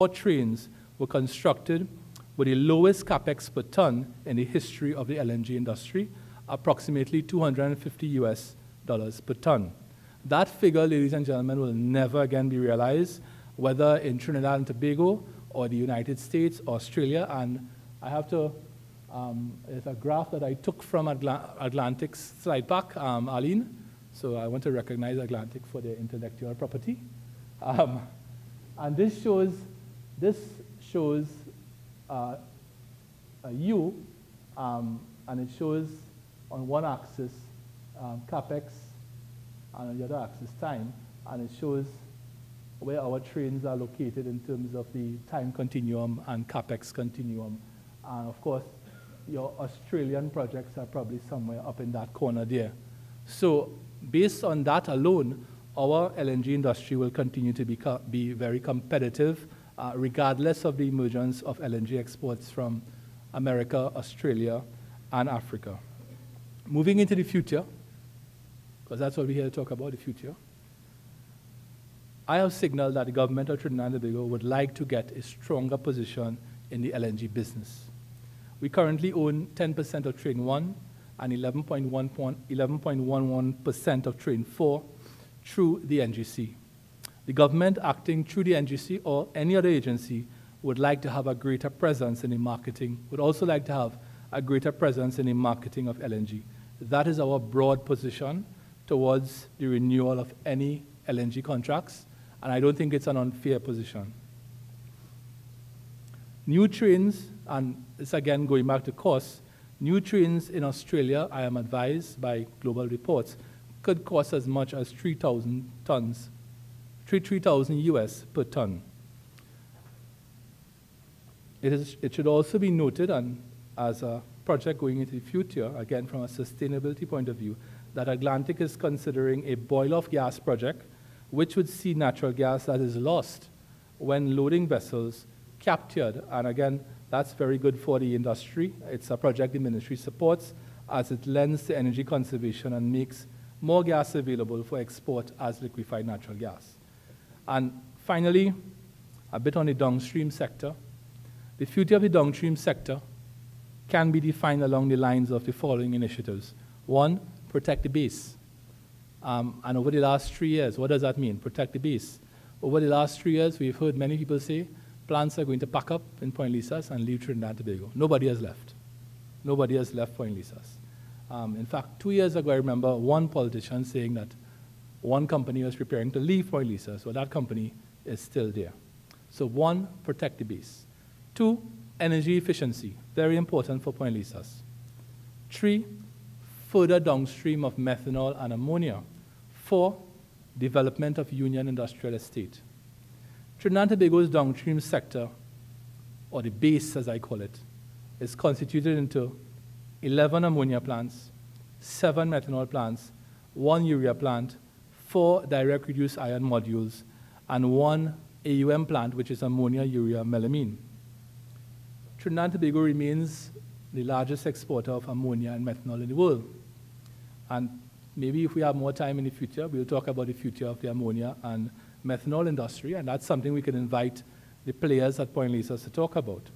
4 trains were constructed with the lowest capex per ton in the history of the LNG industry, approximately $250 per ton. That figure, ladies and gentlemen, will never again be realized, whether in Trinidad and Tobago or the United States, Australia, and I have to, it's a graph that I took from Atlantic's slide pack, Arlene, so I want to recognize Atlantic for their intellectual property. And this shows a U, and it shows on one axis capex, and on the other axis time, and it shows where our trains are located in terms of the time continuum and capex continuum. And of course, your Australian projects are probably somewhere up in that corner there. So based on that alone, our LNG industry will continue to be very competitive, regardless of the emergence of LNG exports from America, Australia, and Africa. Moving into the future, because that's what we're here to talk about, the future, I have signaled that the government of Trinidad and Tobago would like to get a stronger position in the LNG business. We currently own 10% of Train 1 and 11.11% of Train 4 through the NGC. The government acting through the NGC or any other agency would like to have a greater presence in the marketing, would also like to have a greater presence in the marketing of LNG. That is our broad position towards the renewal of any LNG contracts, and I don't think it's an unfair position. New trains, and it's again going back to cost, new trains in Australia, I am advised by global reports, could cost as much as 3,000 US per ton. It should also be noted, and as a project going into the future, again from a sustainability point of view, that Atlantic is considering a boil-off gas project, which would see natural gas that is lost when loading vessels captured. And again, that's very good for the industry. It's a project the ministry supports as it lends to energy conservation and makes more gas available for export as liquefied natural gas. And finally, a bit on the downstream sector. The future of the downstream sector can be defined along the lines of the following initiatives. 1, protect the base. And over the last 3 years, what does that mean? Protect the base. Over the last 3 years, we've heard many people say plants are going to pack up in Point Lisas and leave Trinidad and Tobago. Nobody has left. Nobody has left Point Lisas. In fact, 2 years ago, I remember one politician saying that one company was preparing to leave Point Lisas, so that company is still there. So 1, protect the base. 2, energy efficiency, very important for Point Lisas. 3, further downstream of methanol and ammonia. 4, development of Union Industrial Estate. Trinidad and Tobago's downstream sector, or the base as I call it, is constituted into 11 ammonia plants, 7 methanol plants, 1 urea plant, 4 direct reduced iron modules, and 1 AUM plant, which is ammonia, urea, melamine. Trinidad and Tobago remains the largest exporter of ammonia and methanol in the world. And maybe if we have more time in the future, we'll talk about the future of the ammonia and methanol industry, and that's something we can invite the players at Point Lisas to talk about.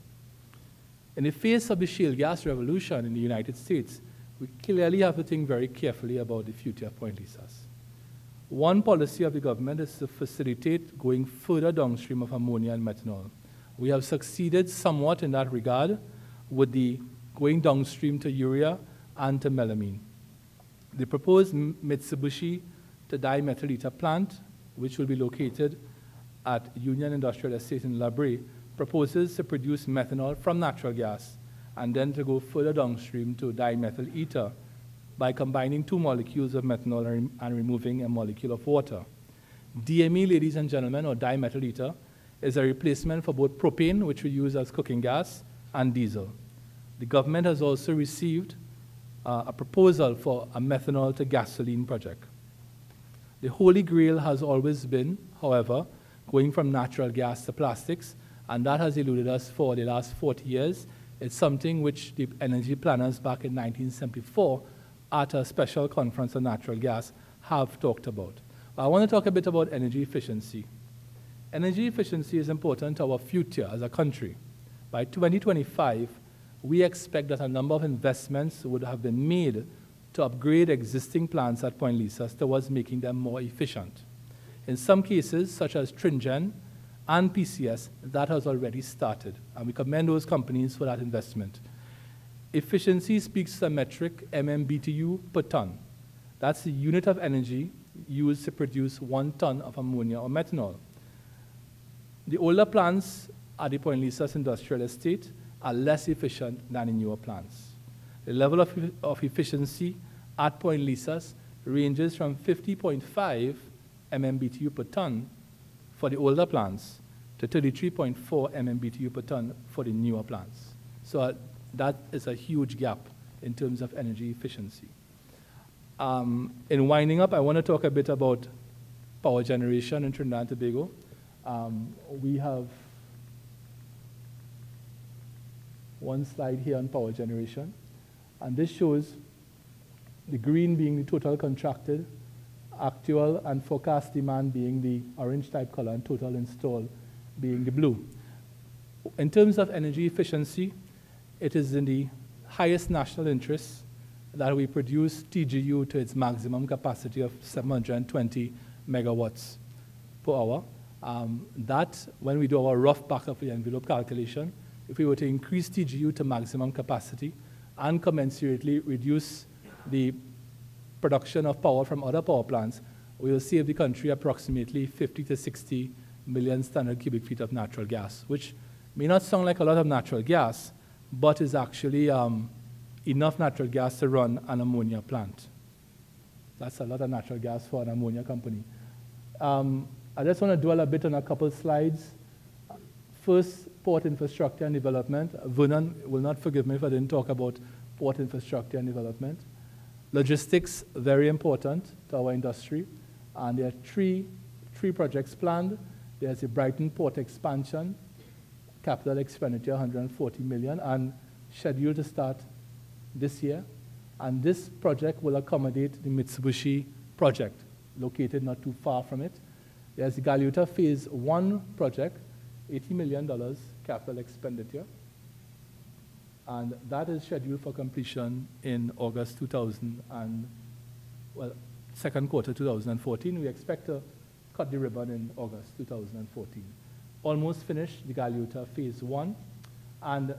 In the face of the shale gas revolution in the United States, we clearly have to think very carefully about the future of Point Lisas. One policy of the government is to facilitate going further downstream of ammonia and methanol. We have succeeded somewhat in that regard with the going downstream to urea and to melamine. The proposed Mitsubishi to dimethyl ether plant, which will be located at Union Industrial Estate in La Brea, proposes to produce methanol from natural gas and then to go further downstream to dimethyl ether by combining 2 molecules of methanol and removing a molecule of water. DME, ladies and gentlemen, or dimethyl ether, is a replacement for both propane, which we use as cooking gas, and diesel. The government has also received a proposal for a methanol to gasoline project. The holy grail has always been, however, going from natural gas to plastics, and that has eluded us for the last 40 years. It's something which the energy planners back in 1974 at a special conference on natural gas have talked about. I want to talk a bit about energy efficiency. Energy efficiency is important to our future as a country. By 2025, we expect that a number of investments would have been made to upgrade existing plants at Point Lisa towards making them more efficient. In some cases, such as Trinidad and PCS, that has already started, and we commend those companies for that investment. Efficiency speaks to a metric, MMBTU per ton. That's the unit of energy used to produce 1 ton of ammonia or methanol. The older plants at the Point Lisa industrial estate are less efficient than the newer plants. The level of efficiency at Point Lisa ranges from 50.5 MMBTU per ton for the older plants to 33.4 MMBTU per ton for the newer plants. So that is a huge gap in terms of energy efficiency. In winding up, I want to talk a bit about power generation in Trinidad and Tobago. We have one slide here on power generation, and this shows the green being the total contracted, actual and forecast demand being the orange type color, and total installed being the blue. In terms of energy efficiency, it is in the highest national interest that we produce TGU to its maximum capacity of 720 megawatts per hour. That, when we do our rough back of the envelope calculation, if we were to increase TGU to maximum capacity and commensurately reduce the production of power from other power plants, we will save the country approximately 50 to 60 million standard cubic feet of natural gas, which may not sound like a lot of natural gas, but is actually enough natural gas to run an ammonia plant. That's a lot of natural gas for an ammonia company. I just want to dwell a bit on a couple slides. First, port infrastructure and development. Vernon will not forgive me if I didn't talk about port infrastructure and development. Logistics, very important to our industry. And there are three projects planned. There's the Brighton port expansion, capital expenditure, 140 million, and scheduled to start this year. And this project will accommodate the Mitsubishi project, located not too far from it. There's the Galuta Phase 1 project, $80 million capital expenditure. And that is scheduled for completion in August 2nd quarter 2014. We expect to cut the ribbon in August 2014. Almost finished the Galuta Phase 1, and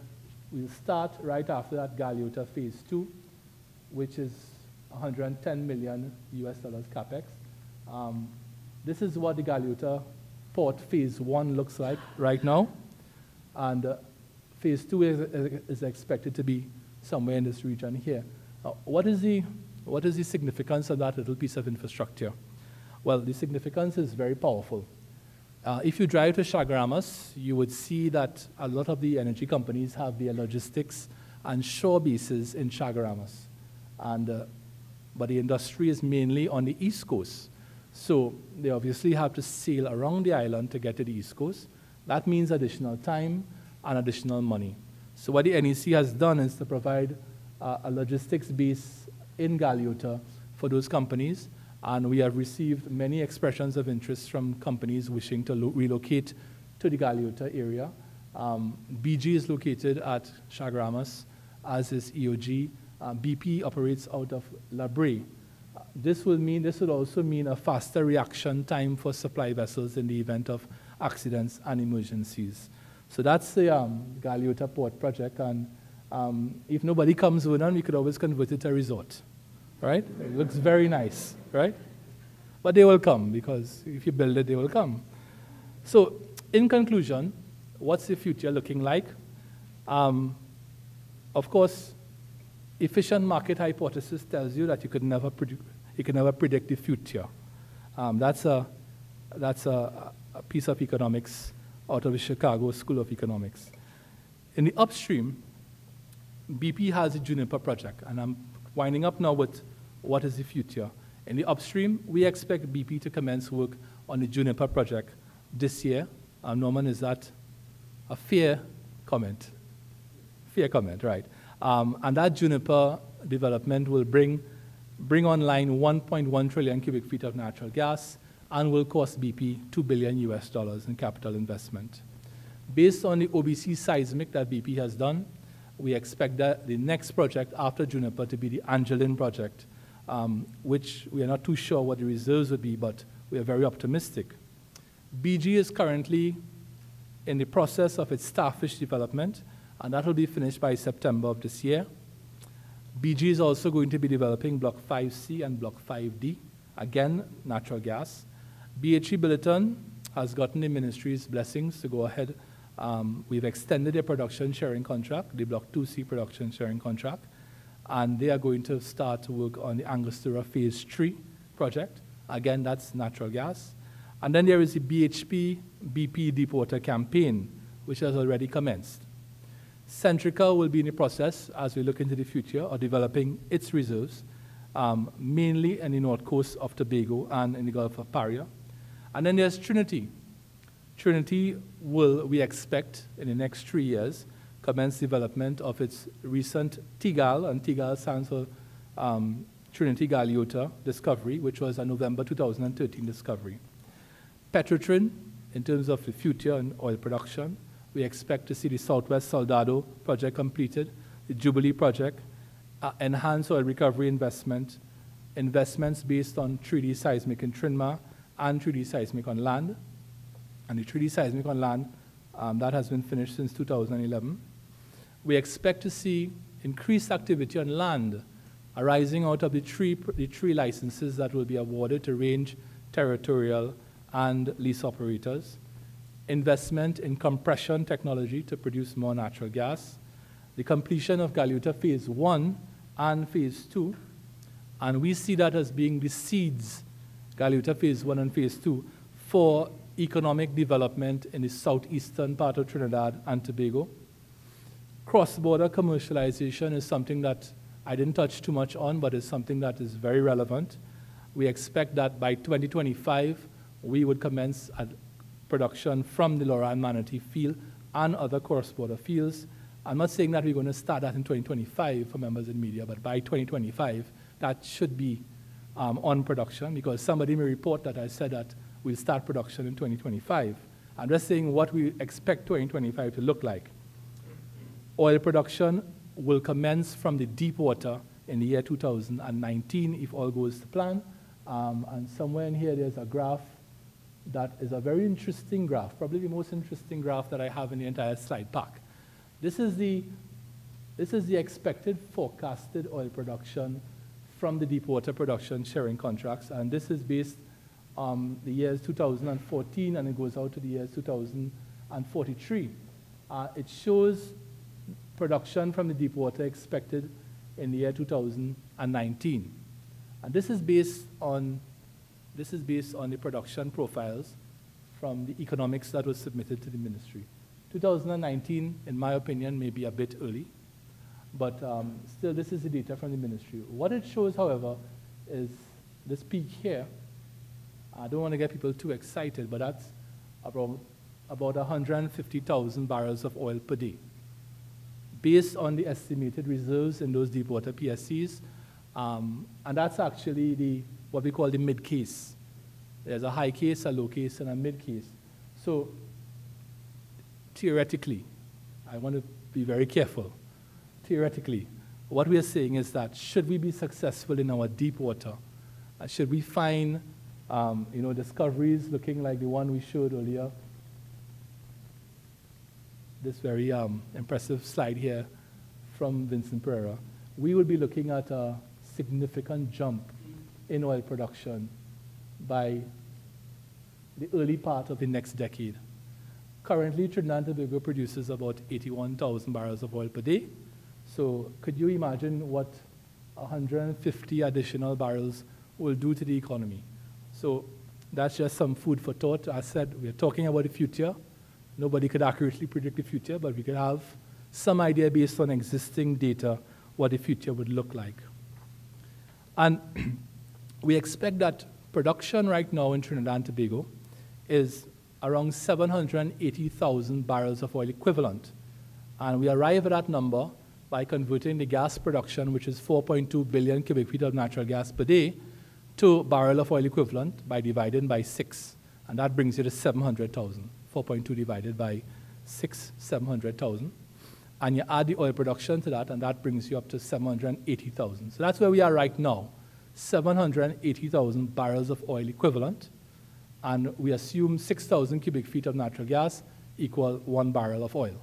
we'll start right after that Galuta Phase 2, which is $110 million US capex. This is what the Galuta Port Phase 1 looks like right now, and Phase 2 is expected to be somewhere in this region here. What is the significance of that little piece of infrastructure? Well, the significance is very powerful. If you drive to Chaguaramas, you would see that a lot of the energy companies have their logistics and shore bases in Chaguaramas. But the industry is mainly on the East Coast. So they obviously have to sail around the island to get to the East Coast. That means additional time and additional money. So what the NEC has done is to provide a logistics base in Galuta for those companies. And we have received many expressions of interest from companies wishing to relocate to the Galuta area. BG is located at Chaguaramas, as is EOG. BP operates out of La Brea. This would also mean a faster reaction time for supply vessels in the event of accidents and emergencies. So that's the Galuta Port project, and if nobody comes with on, we could always convert it to a resort, right? It looks very nice, right? But they will come, because if you build it, they will come. So in conclusion, what's the future looking like? Of course, efficient market hypothesis tells you that you could never predict the future. That's a piece of economics out of the Chicago School of Economics. In the upstream, BP has a Juniper project, and I'm winding up now with what is the future. In the upstream, we expect BP to commence work on the Juniper project this year. Norman, is that a fair comment? Fair comment, right. And that Juniper development will bring online 1.1 trillion cubic feet of natural gas and will cost BP $2 billion in capital investment. Based on the OBC seismic that BP has done, we expect that the next project after Juniper to be the Angeline project, which we are not too sure what the reserves would be, but we are very optimistic. BG is currently in the process of its starfish development, and that will be finished by September of this year. BG is also going to be developing Block 5C and Block 5D, again, natural gas. BHE Billiton has gotten the ministry's blessings to go ahead. We've extended their production sharing contract, the Block 2C production sharing contract, and they are going to start to work on the Angostura Phase 3 project. Again, that's natural gas. And then there is the BHP BP Deepwater campaign, which has already commenced. Centrica will be in the process, as we look into the future, of developing its reserves, mainly in the north coast of Tobago and in the Gulf of Paria. And then there's Trinity. Trinity will, we expect, in the next 3 years, commence development of its recent TGAL, and TGAL stands for Trinity Galeota discovery, which was a November 2013 discovery. Petrotrin, in terms of the future in oil production, we expect to see the Southwest Soldado project completed, the Jubilee project, enhanced oil recovery investments based on 3D seismic in Trinidad and 3D seismic on land. And the 3D seismic on land, that has been finished since 2011. We expect to see increased activity on land arising out of the three licenses that will be awarded to range, territorial, and lease operators. Investment in compression technology to produce more natural gas. The completion of Galeota Phase 1 and Phase 2. And we see that as being the seeds, Galeota Phase 1 and Phase 2, for economic development in the southeastern part of Trinidad and Tobago. Cross-border commercialization is something that I didn't touch too much on, but is something that is very relevant. We expect that by 2025, we would commence production from the Laura and Manatee field and other cross-border fields. I'm not saying that we're going to start that in 2025 for members in media, but by 2025, that should be on production, because somebody may report that I said that we'll start production in 2025. I'm just saying what we expect 2025 to look like. Oil production will commence from the deep water in the year 2019, if all goes to plan. And somewhere in here, there's a graph that is a very interesting graph, probably the most interesting graph that I have in the entire slide pack. This is the expected forecasted oil production from the deepwater production sharing contracts, and this is based on the years 2014, and it goes out to the years 2043. It shows production from the deepwater expected in the year 2019, and this is based on the production profiles from the economics that was submitted to the ministry. 2019, in my opinion, may be a bit early, but still this is the data from the ministry. What it shows, however, is this peak here. I don't want to get people too excited, but that's about 150,000 barrels of oil per day, based on the estimated reserves in those deepwater PSCs, and that's actually what we call the mid case. There's a high case, a low case, and a mid case. So theoretically, I want to be very careful. Theoretically, what we are saying is that should we be successful in our deep water, should we find discoveries looking like the one we showed earlier, this very impressive slide here from Vincent Pereira, we will be looking at a significant jump in oil production by the early part of the next decade. Currently, Trinidad and Tobago produces about 81,000 barrels of oil per day. So could you imagine what 150 additional barrels will do to the economy? So that's just some food for thought. As I said, we're talking about the future. Nobody could accurately predict the future, but we could have some idea based on existing data what the future would look like. And we expect that production right now in Trinidad and Tobago is around 780,000 barrels of oil equivalent. And we arrive at that number by converting the gas production, which is 4.2 billion cubic feet of natural gas per day, to barrel of oil equivalent by dividing by 6, and that brings you to 700,000. 4.2 divided by 6, 700,000. And you add the oil production to that, and that brings you up to 780,000. So that's where we are right now, 780,000 barrels of oil equivalent, and we assume 6,000 cubic feet of natural gas equal 1 barrel of oil.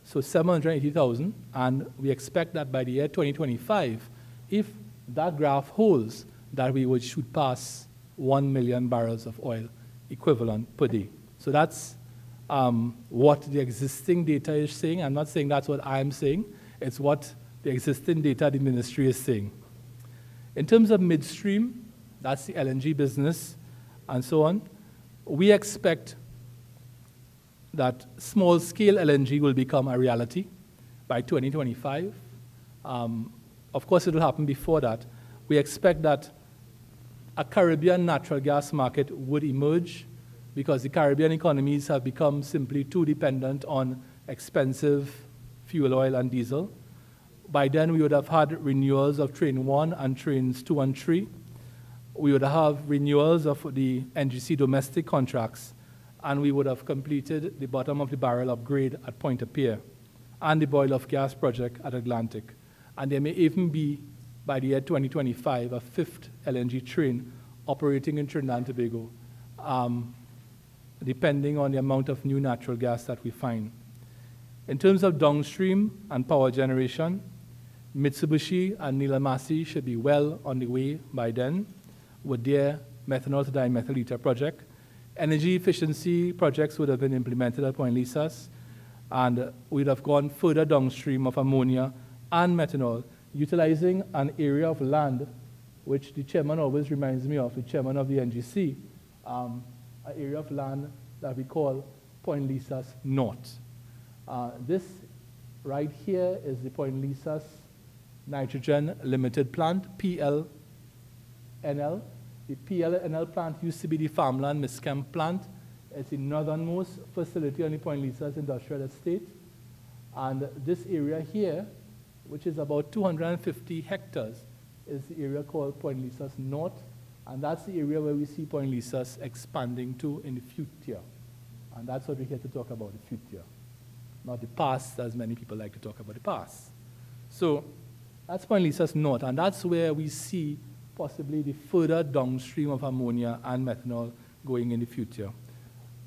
So 780,000, and we expect that by the year 2025, if that graph holds, that we would shoot past 1 million barrels of oil equivalent per day. So that's what the existing data is saying. I'm not saying that's what I'm saying. It's what the existing data the ministry is saying. In terms of midstream, that's the LNG business and so on, we expect that small-scale LNG will become a reality by 2025. Of course, it will happen before that. We expect that a Caribbean natural gas market would emerge because the Caribbean economies have become simply too dependent on expensive fuel oil and diesel. By then, we would have had renewals of Train 1 and Trains 2 and 3. We would have renewals of the NGC domestic contracts, and we would have completed the bottom of the barrel upgrade at Point-a-Pierre and the boil of gas project at Atlantic. And there may even be, by the year 2025, a 5th LNG train operating in Trinidad and Tobago, depending on the amount of new natural gas that we find. In terms of downstream and power generation, Mitsubishi and Nilamasi should be well on the way by then with their methanol to dimethyl ether project. Energy efficiency projects would have been implemented at Point Lisas, and we'd have gone further downstream of ammonia and methanol, utilizing an area of land, which the chairman always reminds me of, the chairman of the NGC, an area of land that we call Point Lisas North. This right here is the Point Lisas Nitrogen Limited Plant, PLNL. The PLNL plant used to be the farmland Miscam plant. It's the northernmost facility on the Point Lisas industrial estate. And this area here, which is about 250 hectares, is the area called Point Lisas North. And that's the area where we see Point Lisas expanding to in the future. And that's what we're here to talk about, the future. Not the past, as many people like to talk about the past. So that's Point Lisas North, and that's where we see possibly the further downstream of ammonia and methanol going in the future.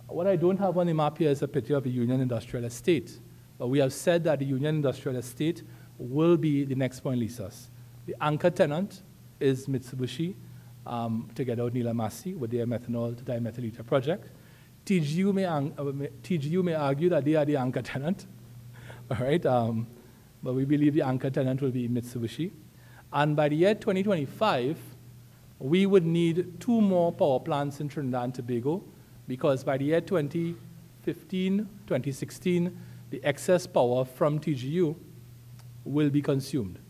What I don't have on the map here is a picture of the Union Industrial Estate. But we have said that the Union Industrial Estate will be the next Point Lisas. The anchor tenant is Mitsubishi, together with Nilamasi, with their methanol to dimethyl ether project. TGU may argue that they are the anchor tenant, all right? But we believe the anchor tenant will be Mitsubishi. And by the year 2025, we would need 2 more power plants in Trinidad and Tobago, because by the year 2015, 2016, the excess power from TGU will be consumed.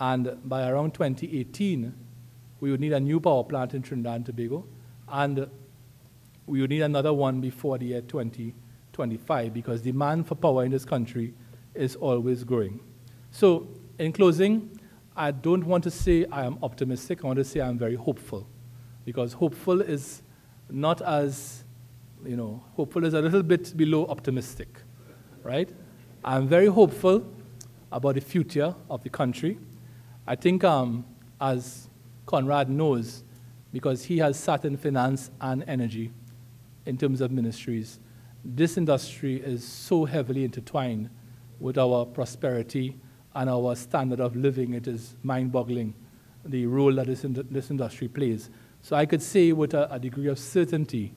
And by around 2018, we would need a new power plant in Trinidad and Tobago, and we would need another one before the year 2025, because demand for power in this country is always growing. So, in closing, I don't want to say I am optimistic, I want to say I'm very hopeful, because hopeful is not as, hopeful is a little bit below optimistic, right? I'm very hopeful about the future of the country. I think, as Conrad knows, because he has sat in finance and energy in terms of ministries, this industry is so heavily intertwined with our prosperity and our standard of living. It is mind-boggling, the role that this industry plays. So I could say with a degree of certainty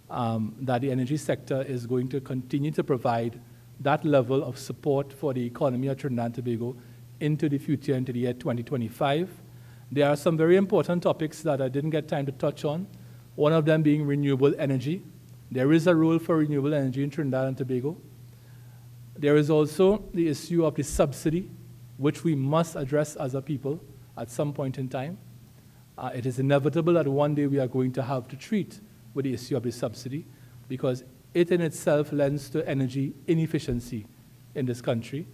that the energy sector is going to continue to provide that level of support for the economy of Trinidad and Tobago into the future, into the year 2025. There are some very important topics that I didn't get time to touch on, one of them being renewable energy. There is a role for renewable energy in Trinidad and Tobago. There is also the issue of the subsidy, which we must address as a people at some point in time. It is inevitable that one day we are going to have to treat with the issue of the subsidy, because it in itself lends to energy inefficiency in this country.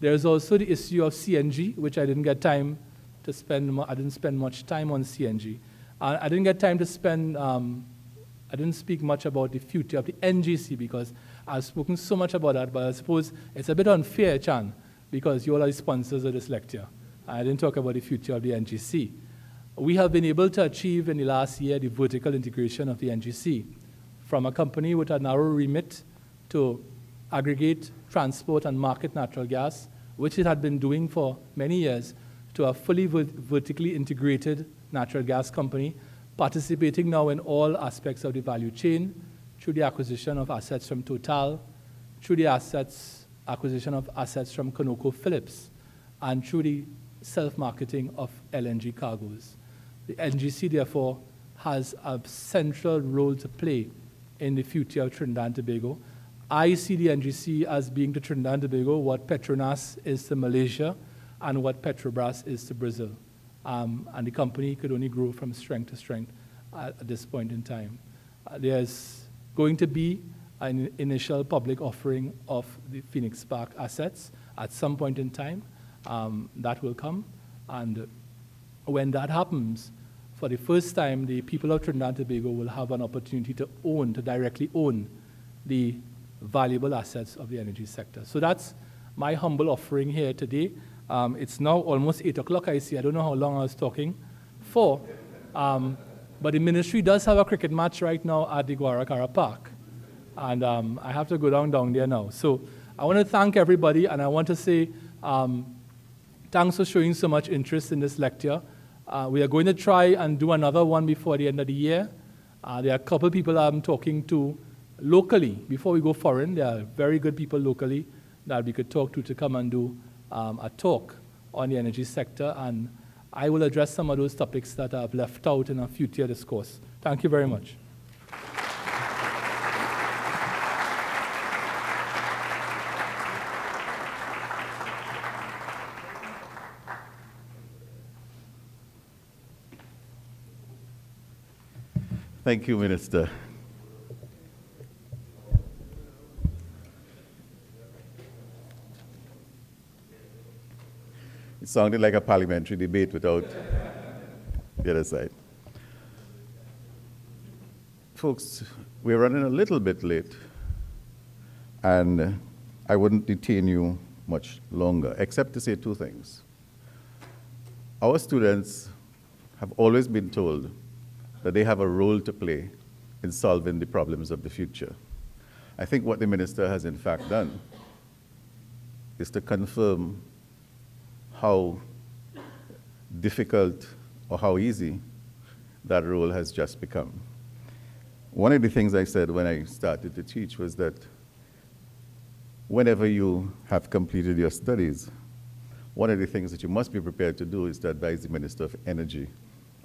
There is also the issue of CNG, which I didn't get time to spend. I didn't spend much time on CNG, I didn't get time to spend, I didn't speak much about the future of the NGC because I've spoken so much about that, but I suppose it's a bit unfair, Chan, because you all are the sponsors of this lecture. I didn't talk about the future of the NGC. We have been able to achieve in the last year the vertical integration of the NGC from a company with a narrow remit to aggregate, transport, and market natural gas, which it had been doing for many years, to a fully vertically integrated natural gas company, participating now in all aspects of the value chain through the acquisition of assets from Total, through the acquisition of assets from ConocoPhillips, and through the self-marketing of LNG cargoes. The NGC, therefore, has a central role to play in the future of Trinidad and Tobago. I see the NGC as being to Trinidad and Tobago what Petronas is to Malaysia and what Petrobras is to Brazil. And the company could only grow from strength to strength at this point in time. There's going to be an initial public offering of the Phoenix Park assets at some point in time. That will come. And when that happens, for the first time, the people of Trinidad and Tobago will have an opportunity to directly own the valuable assets of the energy sector. So that's my humble offering here today. It's now almost 8 o'clock, I see. I don't know how long I was talking for. But the ministry does have a cricket match right now at the Guaracara Park. And I have to go down there now. So I want to thank everybody, and I want to say thanks for showing so much interest in this lecture. We are going to try and do another one before the end of the year. There are a couple people I'm talking to locally. Before we go foreign, there are very good people locally that we could talk to come and do a talk on the energy sector. And I will address some of those topics that I've left out in a future discourse. Thank you very much. Thank you, Minister. It sounded like a parliamentary debate without the other side. Folks, we're running a little bit late, and I wouldn't detain you much longer, except to say two things. Our students have always been told that they have a role to play in solving the problems of the future. I think what the minister has in fact done is to confirm how difficult or how easy that role has just become. One of the things I said when I started to teach was that whenever you have completed your studies, one of the things that you must be prepared to do is to advise the Minister of Energy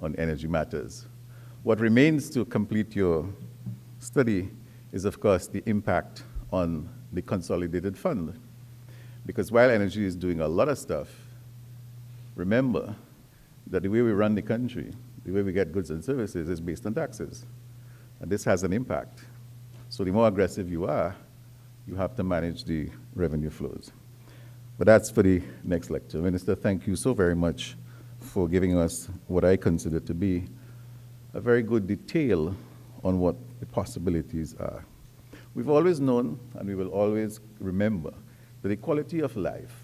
on energy matters. What remains to complete your study is, of course, the impact on the consolidated fund. Because while energy is doing a lot of stuff, remember that the way we run the country, the way we get goods and services is based on taxes. And this has an impact. So the more aggressive you are, you have to manage the revenue flows. But that's for the next lecture. Minister, thank you so very much for giving us what I consider to be a very good detail on what the possibilities are. We've always known, and we will always remember, that the quality of life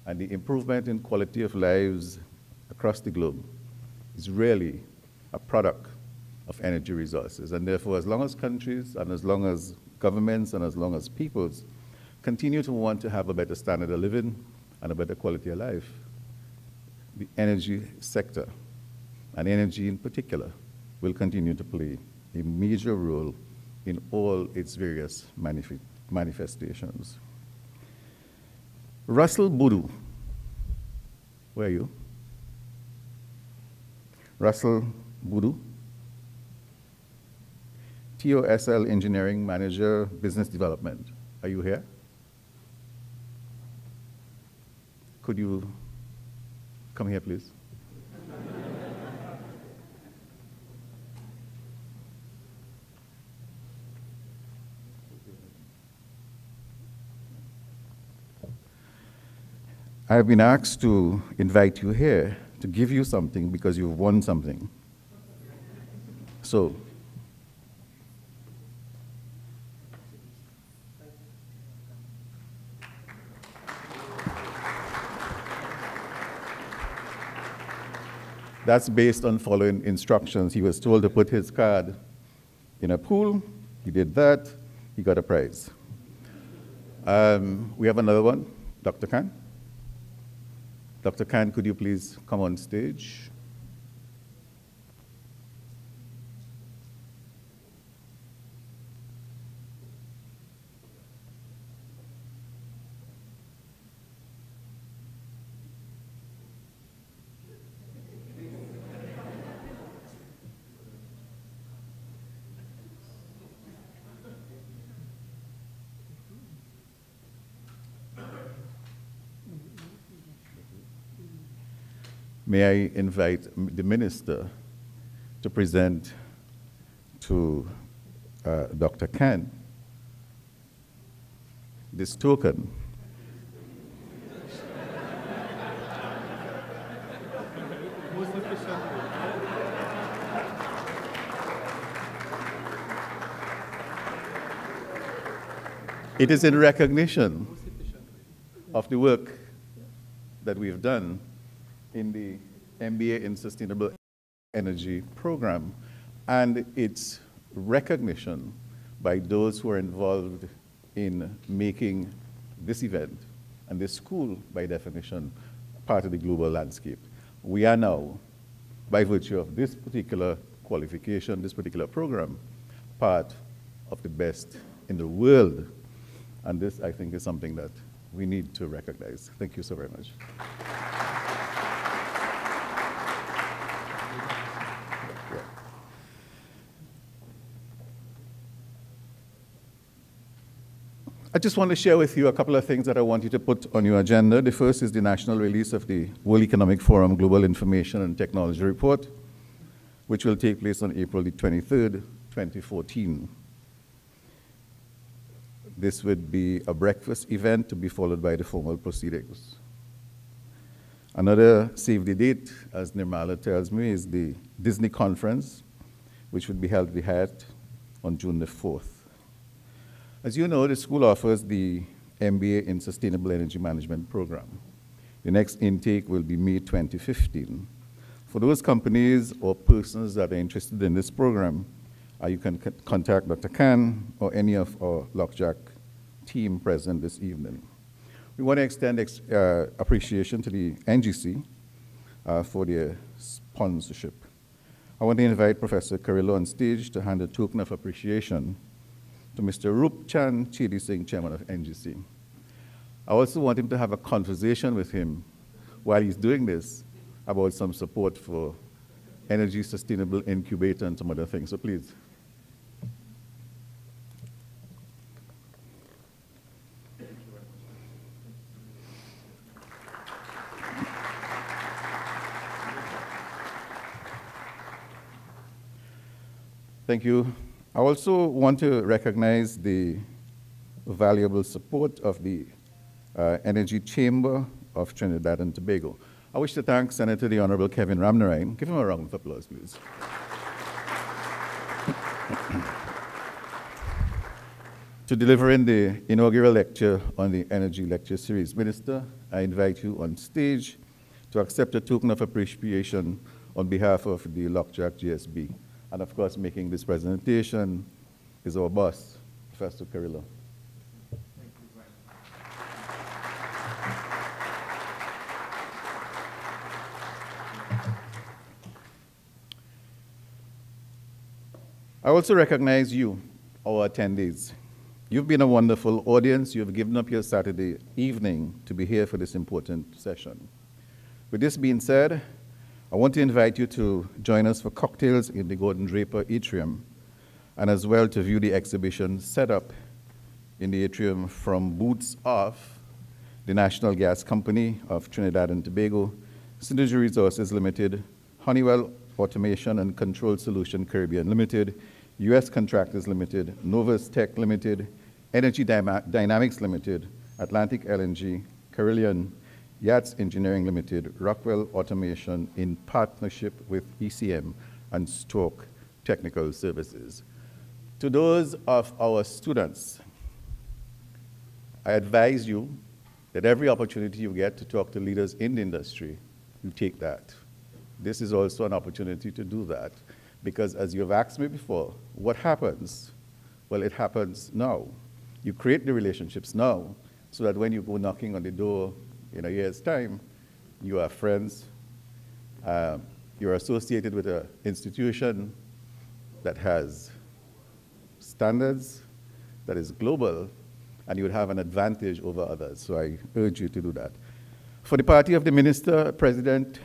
and the improvement in quality of lives across the globe is really a product of energy resources. And therefore, as long as countries and as long as governments and as long as peoples continue to want to have a better standard of living and a better quality of life, the energy sector, and energy in particular, will continue to play a major role in all its various manifestations. Russell Boodoo, where are you? Russell Boodoo, TOSL Engineering Manager, Business Development. Are you here? Could you come here, please? I have been asked to invite you here to give you something because you've won something. So, that's based on following instructions. He was told to put his card in a pool. He did that. He got a prize. We have another one. Dr. Khan. Dr. Khan, could you please come on stage? May I invite the minister to present to Dr. Khan this token. It is in recognition of the work that we've done in the MBA in Sustainable Energy program, and its recognition by those who are involved in making this event, and this school, by definition, part of the global landscape. We are now, by virtue of this particular qualification, this particular program, part of the best in the world. And this, I think, is something that we need to recognize. Thank you so very much. I just want to share with you a couple of things that I want you to put on your agenda. The first is the national release of the World Economic Forum Global Information and Technology Report, which will take place on April the 23rd, 2014. This would be a breakfast event to be followed by the formal proceedings. Another save the date, as Nirmala tells me, is the Disney conference, which would be held at the Hyatt on June the 4th. As you know, the school offers the MBA in Sustainable Energy Management program. The next intake will be May 2015. For those companies or persons that are interested in this program, you can contact Dr. Khan or any of our Lockjack team present this evening. We want to extend appreciation to the NGC for their sponsorship. I want to invite Professor Carrillo on stage to hand a token of appreciation to Mr. Rup Chan Chedi Singh, chairman of NGC. I also want him to have a conversation with him while he's doing this about some support for Energy Sustainable Incubator and some other things. So please. Thank you. I also want to recognize the valuable support of the Energy Chamber of Trinidad and Tobago. I wish to thank Senator the Honourable Kevin Ramnarine. Give him a round of applause, please. To deliver in the inaugural lecture on the Energy Lecture Series. Minister, I invite you on stage to accept a token of appreciation on behalf of the Lockjack GSB. And of course, making this presentation is our boss, Professor Carrillo. Thank you, Brian. I also recognize you, our attendees. You've been a wonderful audience. You've given up your Saturday evening to be here for this important session. With this being said, I want to invite you to join us for cocktails in the Gordon Draper Atrium, and as well to view the exhibition set up in the atrium from booths of the National Gas Company of Trinidad and Tobago, Synergy Resources Limited, Honeywell Automation and Control Solution Caribbean Limited, US Contractors Limited, Novus Tech Limited, Energy Dynamics Limited, Atlantic LNG, Carillion, Yachts Engineering Limited, Rockwell Automation in partnership with ECM and Stork technical services. To those of our students, I advise you that every opportunity you get to talk to leaders in the industry, you take that. This is also an opportunity to do that, because as you've asked me before, what happens? Well, it happens now. You create the relationships now, so that when you go knocking on the door in a year's time, you are friends, you're associated with an institution that has standards, that is global, and you would have an advantage over others. So I urge you to do that. For the party of the Minister, President,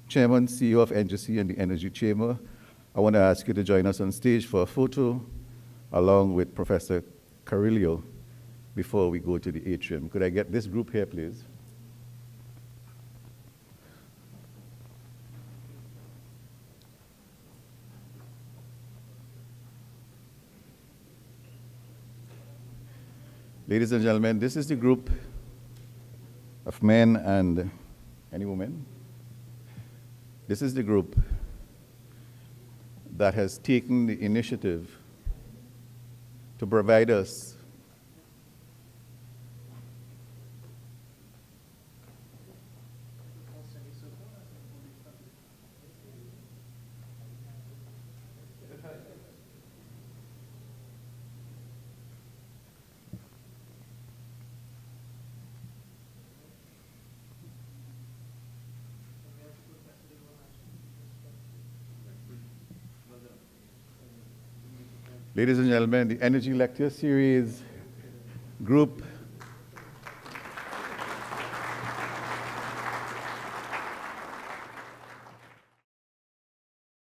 Chairman, CEO of NGC and the Energy Chamber, I want to ask you to join us on stage for a photo along with Professor Carrillo before we go to the atrium. Could I get this group here, please? Ladies and gentlemen, this is the group of men and any women. This is the group that has taken the initiative to provide us Ladies and gentlemen, the Energy Lecture Series group